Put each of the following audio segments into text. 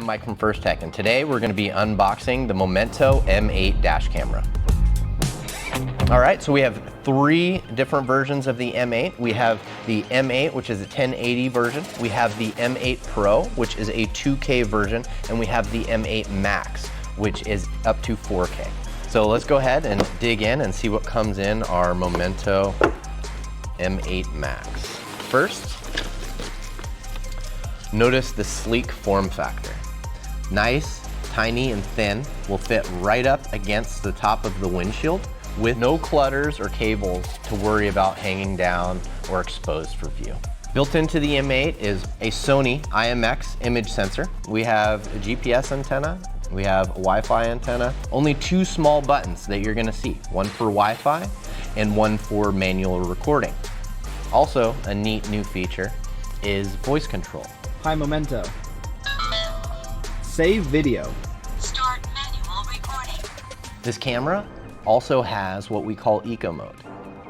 I'm Mike from First Tech, and today we're going to be unboxing the Momento M8 dash camera. All right, so we have 3 different versions of the M8. We have the M8, which is a 1080 version. We have the M8 Pro, which is a 2K version, and we have the M8 Max, which is up to 4K. So let's go ahead and dig in and see what comes in our Momento M8 Max. First, notice the sleek form factor. Nice, tiny, and thin, will fit right up against the top of the windshield with no clutters or cables to worry about hanging down or exposed for view. Built into the M8 is a Sony IMX image sensor. We have a GPS antenna, we have a Wi-Fi antenna, only 2 small buttons that you're gonna see, one for Wi-Fi and one for manual recording. Also, a neat new feature is voice control. Hi Momento. Save video. Start manual recording. This camera also has what we call eco mode.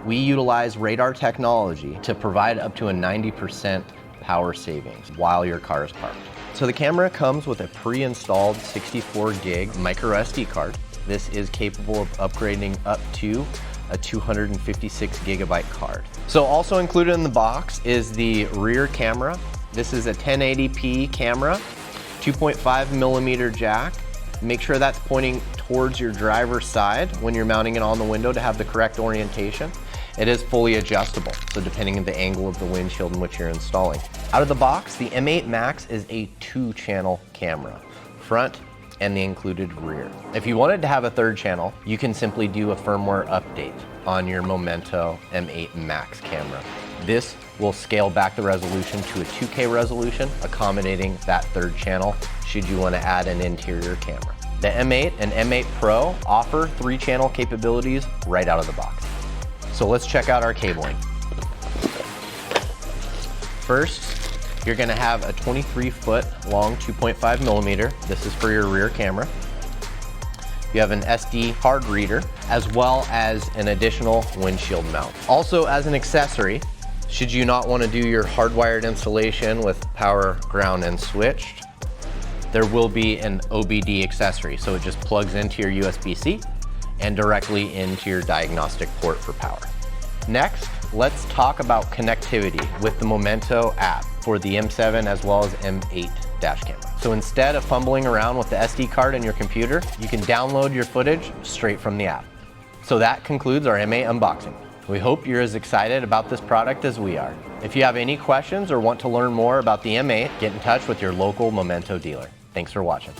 We utilize radar technology to provide up to a 90% power savings while your car is parked. So the camera comes with a pre-installed 64 gig micro SD card. This is capable of upgrading up to a 256 gigabyte card. So also included in the box is the rear camera. This is a 1080p camera, 2.5 millimeter jack. Make sure that's pointing towards your driver's side when you're mounting it on the window to have the correct orientation. It is fully adjustable, so depending on the angle of the windshield in which you're installing. Out of the box, the M8 Max is a 2-channel camera, front and the included rear. If you wanted to have a 3rd channel, you can simply do a firmware update on your Momento M8 Max camera. This will scale back the resolution to a 2K resolution, accommodating that 3rd channel should you want to add an interior camera. The M8 and M8 Pro offer 3-channel capabilities right out of the box. So let's check out our cabling. First, you're gonna have a 23-foot long 2.5 millimeter. This is for your rear camera. You have an SD card reader, as well as an additional windshield mount. Also, as an accessory, should you not want to do your hardwired installation with power, ground, and switched, there will be an OBD accessory. So it just plugs into your USB-C and directly into your diagnostic port for power. Next, let's talk about connectivity with the Momento app for the M7 as well as M8 dash camera. So instead of fumbling around with the SD card in your computer, you can download your footage straight from the app. So that concludes our M8 unboxing. We hope you're as excited about this product as we are. If you have any questions or want to learn more about the M8, get in touch with your local Momento dealer. Thanks for watching.